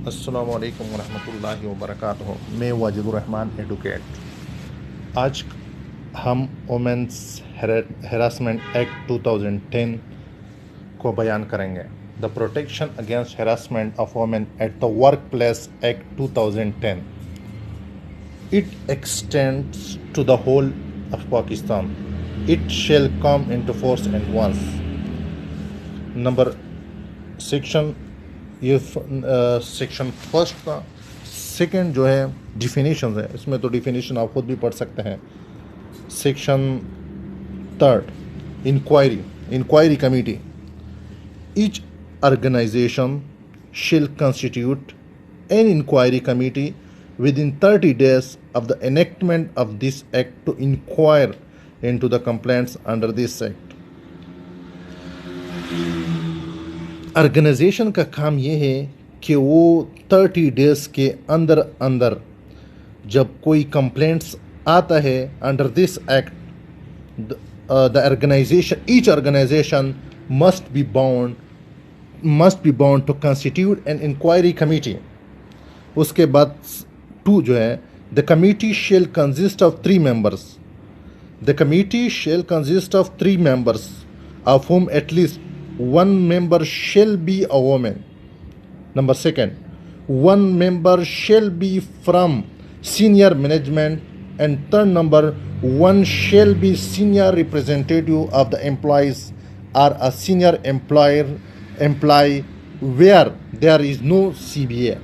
अस्सलामु अलैकुम वरहमतुल्लाहि वबरकातुहू। मैं वाजिदुर रहमान एडवोकेट। आज हम वुमेन्स हेरासमेंट एक्ट 2010 को बयान करेंगे। The protection against harassment of women at the work place act 2010 it extends to the whole of Pakistan. It shall come into force at once. Number section ये सेक्शन फर्स्ट का second जो है definition है, इसमें तो डिफिनीशन आप खुद भी पढ़ सकते हैं। Section third inquiry committee. Each organisation shall constitute an inquiry committee within 30 days of the enactment of this act to inquire into the complaints under this act. Organization का काम ये है कि वो 30 days के अंदर अंदर जब कोई कंप्लेंट्स आता है under this act, the organization each organization must be bound to constitute an inquiry committee. उसके बाद 2 जो है, the committee shall consist of 3 members. The committee shall consist of 3 members, of whom at least 1 member shall be a woman. Number 2, 1 member shall be from senior management, and third number, 1 shall be senior representative of the employees or a senior employee where there is no CBA.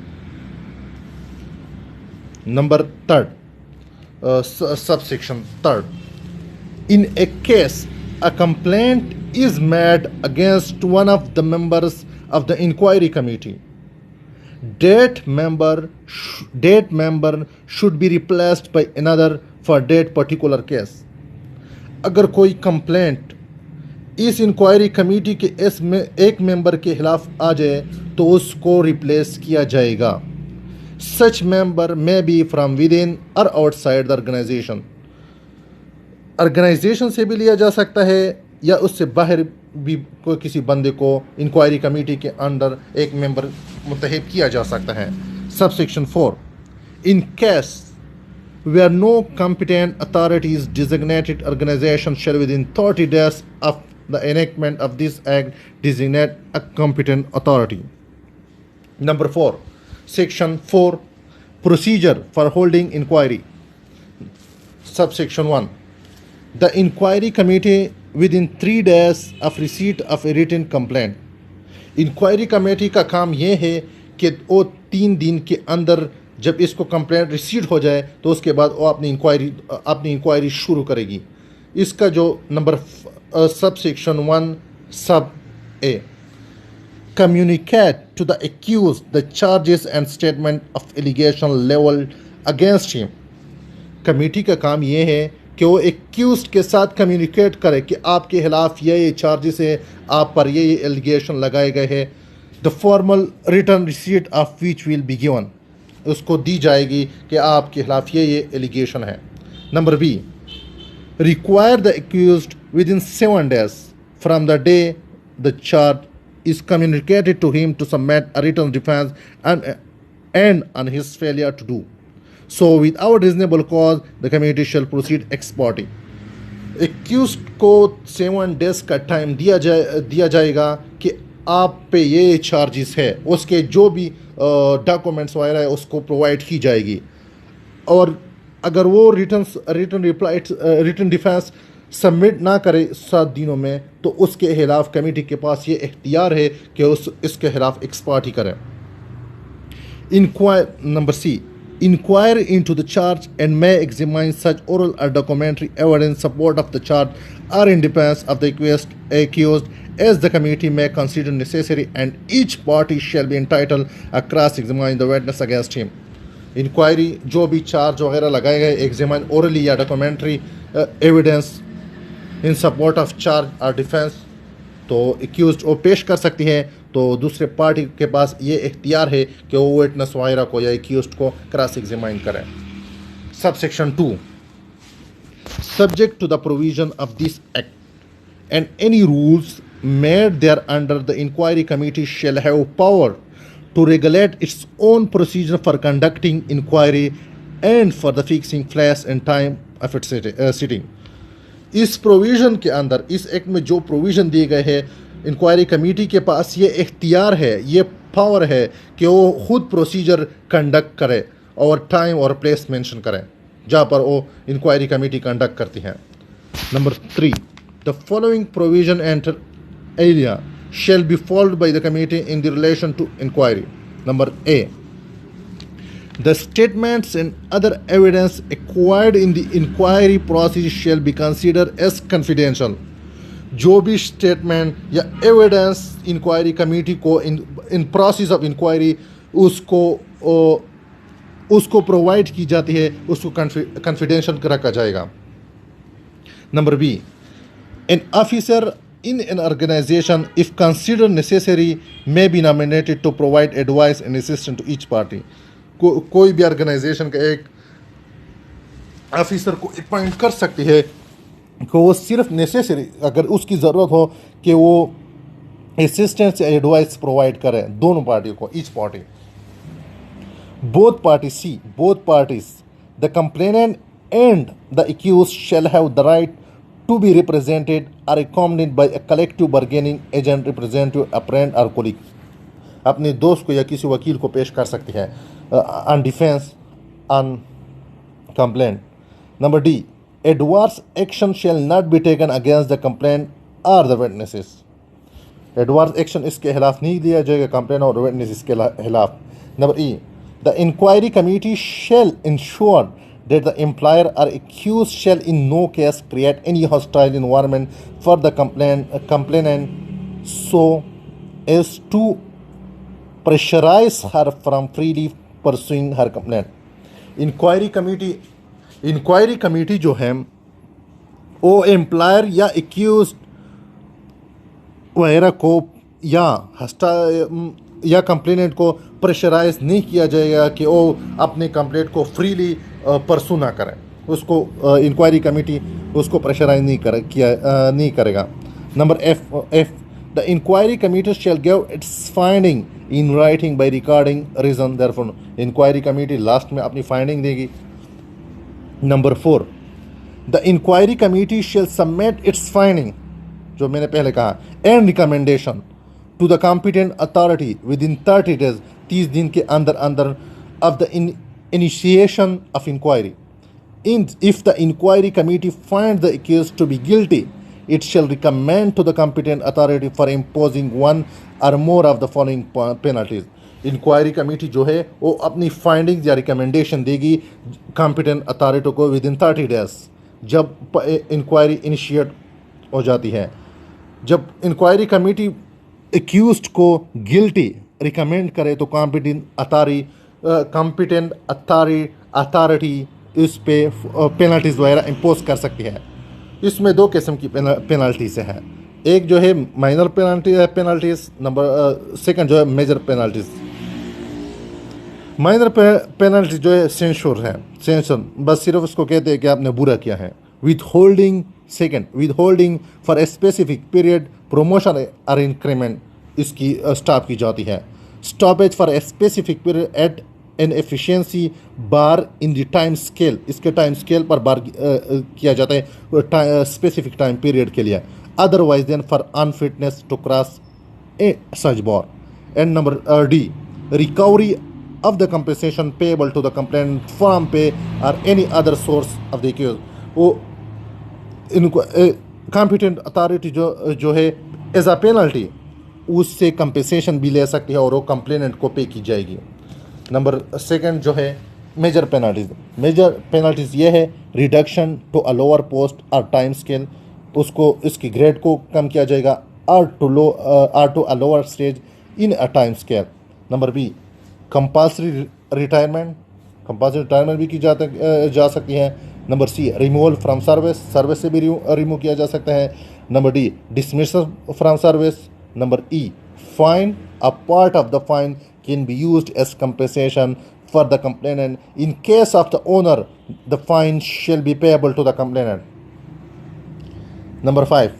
Number 3, subsection 3. In a case a complaint is made against one of the members of the inquiry committee, that member should be replaced by another for that particular case. अगर कोई complaint इस inquiry committee के एक member के खिलाफ आ जाए तो उसको रिप्लेस किया जाएगा। Such member may be from within or outside the organization. Organization से भी लिया जा सकता है या उससे बाहर भी कोई किसी बंदे को इंक्वायरी कमेटी के अंडर एक मेंबर मुंतखब किया जा सकता है। Subsection 4, in case where no competent authorities designated organization shall within 30 days of the enactment of this act designate a competent authority. Number 4, section 4, procedure for holding inquiry. Subsection 1, the inquiry committee within 3 days of receipt of a written complaint. Inquiry committee का काम ये है कि वो 3 दिन के अंदर जब इसको कंप्लेंट रिसीव हो जाए तो उसके बाद वो अपनी इंक्वायरी शुरू करेगी। इसका जो नंबर सबसेक्शन 1 सब ए, communicate to the accused the charges and statement of allegation leveled against him. Committee का काम ये है कि वो एक्यूज्ड के साथ कम्युनिकेट करे कि आपके खिलाफ ये चार्जेस है, आप पर ये एलिगेशन लगाए गए हैं। The formal return receipt of which will be given, उसको दी जाएगी कि आपके खिलाफ ये एलिगेशन है। Number B, require the accused within 7 days from the day the charge is communicated to him to submit a written defense and on his failure to do so without reasonable cause the committee shall proceed ex parte. Accused को 7 days का time दिया जाएगा कि आप पे ये charges है, उसके जो भी डॉक्यूमेंट्स वगैरह है उसको प्रोवाइड की जाएगी। और अगर वो रिटर्न डिफेंस सबमिट ना करे 7 दिनों में तो उसके खिलाफ कमेटी के पास ये इख्तियार है कि इसके खिलाफ एक्सपार्टी करें। Number C, inquire into the charge and may examine such oral और documentary evidence support of the charge और in defence of the accused as the committee may consider necessary, and each party shall be entitled to cross-examine the witness against him. Inquiry जो भी charge वगैरह लगाए गए examine orally या documentary evidence in support of charge और defence तो accused वो पेश कर सकती है, तो दूसरे पार्टी के पास ये इख्तियार है कि वो विटनेस वगैरह को या एक्यूज्ड को क्रॉस एग्जामिन करें। Subsection 2, subject to the provision of this act and any rules made thereunder the inquiry committee shall have power to regulate its own procedure for conducting inquiry and for the fixing place and time of its sitting. इस provision के अंदर, इस act में जो provision दिए गए हैं, inquiry committee के पास ये इख्तियार है, ये पावर है कि वो खुद प्रोसीजर कंडक्ट करे और टाइम और प्लेस मेंशन करें जहाँ पर वो इंक्वायरी कमेटी कंडक्ट करती है. Number 3, the following provision enter area shall be followed by the committee in the relation to inquiry. Number A, the statements and other evidence acquired in the inquiry process shall be considered as confidential. जो भी statement या evidence inquiry committee को in process of inquiry उसको provide की जाती है, उसको confidential रखा जाएगा. Number B, an officer in an organization, if considered necessary, may be nominated to provide advice and assistance to each party. कोई भी ऑर्गेनाइजेशन का एक ऑफिसर को अपॉइंट कर सकती है कि वो सिर्फ नेसेसरी, अगर उसकी ज़रूरत हो, कि वो असिस्टेंस या एडवाइस प्रोवाइड करें दोनों पार्टियों को, each party. Both party, C, both parties, the complainant and the accused shall have the right to be represented or accompanied by a collective bargaining agent, representative, apparent or colleague. अपने दोस्त को या किसी वकील को पेश कर सकती है on defense on complaint. Number D, adverse action shall not be taken against the complainant or the witnesses. Adverse action इसके खिलाफ नहीं लिया जाएगा, complainant और witnesses के खिलाफ. Number E, the inquiry committee shall ensure that the employer or accused shall in no case create any hostile environment for the complainant so as to pressurize her from freely pursuing her complaint. Inquiry committee जो है वो employer या accused वगैरह को या complainant को pressurise नहीं किया जाएगा कि वो अपने कंप्लेंट को फ्रीली परसू ना करें. उसको इंक्वायरी कमेटी उसको प्रेशराइज नहीं करेगा. Number F, the inquiry committee shall give its finding in writing by recording reason. Therefore inquiry committee last में अपनी फाइंडिंग देगी. Number 4, the inquiry committee shall submit its finding, जो मैंने पहले कहा, and recommendation to the competent authority within 30 days, 30 दिन के अंदर of the initiation of inquiry. If the inquiry committee finds the accused to be guilty, it shall recommend to the competent authority for imposing one or more of the following penalties. Inquiry committee जो है वो अपनी findings या recommendation देगी competent authority को within 30 days जब inquiry initiate हो जाती है. जब इंक्वायरी कमेटी एक्यूज्ड को गिल्टी रिकमेंड करे तो कॉम्पिटेंट अथॉरिटी इस पे पेनल्टीज वगैरह इम्पोज कर सकती है. इसमें 2 किस्म की पेनल्टीज है. एक जो है माइनर पेनल्टीज, नंबर सेकंड जो है मेजर पेनल्टीज. माइनर पेनल्टी जो है सेंसर बस सिर्फ उसको कहते हैं कि आपने बुरा किया है. Withholding for a specific period promotion और इंक्रीमेंट इसकी स्टॉप की जाती है. Stoppage for a specific period at an efficiency bar in the time scale, इसके टाइम स्केल पर बार किया जाता है स्पेसिफिक टाइम पीरियड के लिए. Otherwise then for unfitness to cross a such bar. And number D, recovery of the compensation payable to the complainant from pay or any other source of the accused. वो इनको competent authority जो है as a penalty उससे compensation भी ले सकती है और वो कंप्लेनेंट को पे की जाएगी. नंबर सेकंड जो है मेजर पेनल्टीज ये है reduction to a lower post और टाइम स्केल, उसको इसकी ग्रेड को कम किया जाएगा और to a lower stage in a time scale. Number B, compulsory retirement भी की जा सकती है. Number C, removal from service से भी रिमूव किया जा सकता है. Number D, dismissal from service. Number E, fine. A part of the fine can be used as compensation for the complainant. In case of the owner the fine shall be payable to the complainant. Number 5,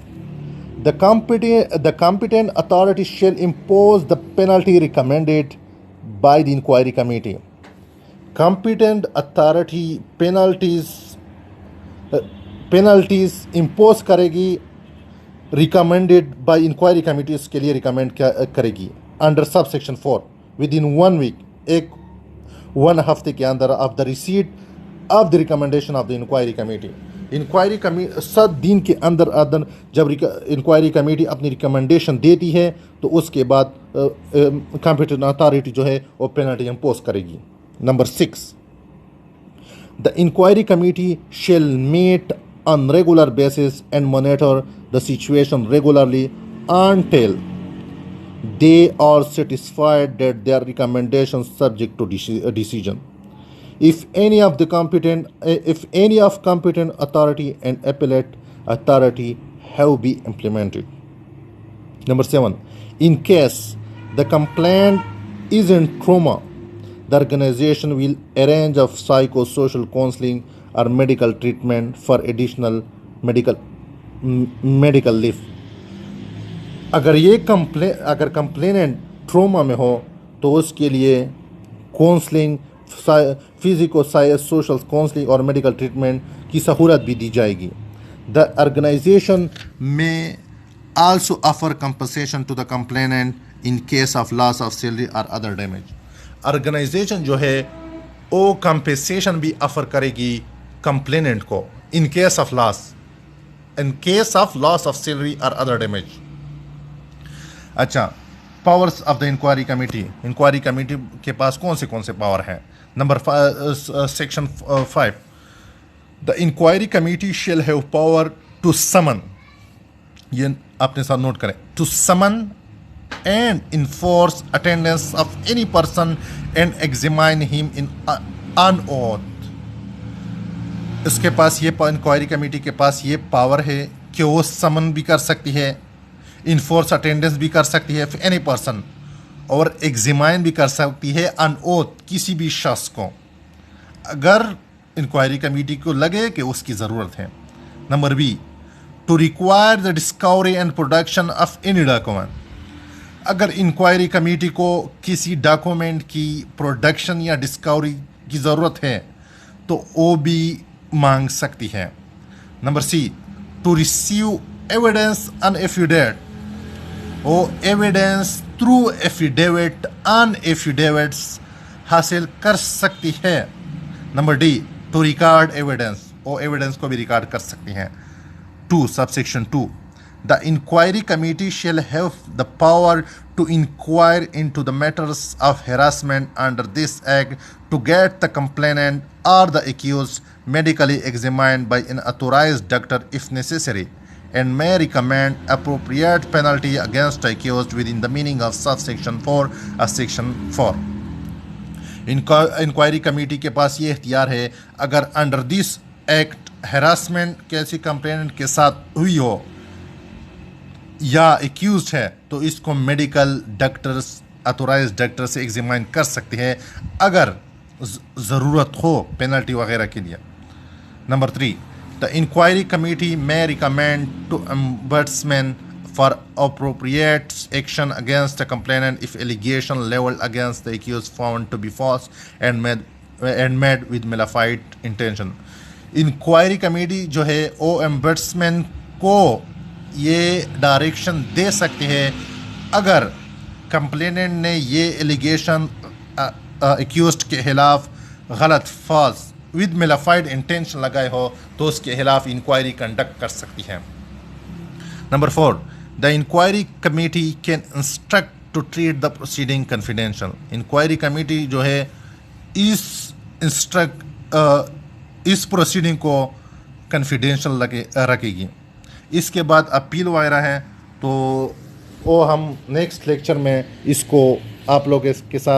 the competent authority shall impose the penalty recommended by the inquiry committee. Competent authority penalties impose करेगी, recommended by inquiry committee उसके लिए recommend करेगी under subsection 4 within 1 week, एक 1 हफ्ते के अंदर of the receipt of the recommendation of the inquiry committee. Inquiry committee 7 दिन के अंदर जब इंक्वायरी कमेटी अपनी रिकमेंडेशन देती है तो उसके बाद कॉम्पिटेंट अथॉरिटी जो है वो पेनल्टी इम्पोज करेगी. Number 6, the inquiry committee shall meet on regular basis and monitor the situation regularly until they are satisfied that their recommendations subject to decision. If any of competent authority and appellate authority have been implemented. Number 7, in case the complaint is in trauma, the organization will arrange of psychosocial counseling or medical treatment for additional medical leave. अगर complainant trauma में हो तो उसके लिए counselling, फिजिको social counselling और medical treatment की सहूलत भी दी जाएगी. The organisation may also offer compensation to the complainant in case of loss of salary और अदर डैमेज. ऑर्गेनाइजेशन जो है वो कंपनसेशन भी ऑफर करेगी कंप्लेनेंट को in case of loss of salary और अदर डैमेज. अच्छा, powers of the inquiry committee के पास कौन से पावर हैं. Number section 5, the inquiry committee shall have power to summon, ये अपने साथ नोट करें, to summon and enforce attendance of any person and examine him in on oath. इसके पास ये इंक्वायरी कमेटी के पास ये पावर है कि वो समन भी कर सकती है, इन्फोर्स अटेंडेंस भी कर सकती है एनी पर्सन, और एग्जामिन भी कर सकती है अन ओथ किसी भी शख्स को, अगर इंक्वायरी कमेटी को लगे कि उसकी ज़रूरत है. Number B, to require the discovery and production of any document. अगर इंक्वायरी कमेटी को किसी डॉक्यूमेंट की प्रोडक्शन या डिस्कवरी की ज़रूरत है तो वो भी मांग सकती है. Number C, to receive evidence on affidavit, वो evidence through affidavit on affidavits हासिल कर सकती है. Number D, to record evidence, वो एविडेंस को भी रिकॉर्ड कर सकती हैं. 2 subsection 2, the inquiry committee shall have the power to inquire into the matters of harassment under this act to get the complainant or the accused medically examined by an authorized doctor if necessary, and may recommend appropriate penalty against the accused within the meaning of subsection 4 or section 4. Inquiry committee के पास ये इख्तियार है, अगर under this act harassment किसी complainant के साथ हुई हो या एक्यूज है तो इसको मेडिकल डॉक्टर्स, अथोराइज्ड डॉक्टर से एग्जामिन कर सकती है अगर ज़रूरत हो पेनल्टी वगैरह के लिए. Number 3, the inquiry committee may recommend to ombudsman for appropriate action against the complainant if allegation leveled against the accused found to be false and made with malified intention. Inquiry committee जो है वो ombudsman को ये direction दे सकती है अगर complainant ने ये एलिगेशन एक्यूज्ड के खिलाफ गलत, फॉल्स, विद मेलाफाइड इंटेंशन लगाए हो तो उसके खिलाफ इंक्वायरी कंडक्ट कर सकती है. Number 4, the inquiry committee can instruct to treat the proceeding confidential. Inquiry committee जो है इस प्रोसीडिंग को कॉन्फिडेंशियल रखेगी. इसके बाद अपील वगैरह है तो वो हम नेक्स्ट लेक्चर में इसको आप लोग के साथ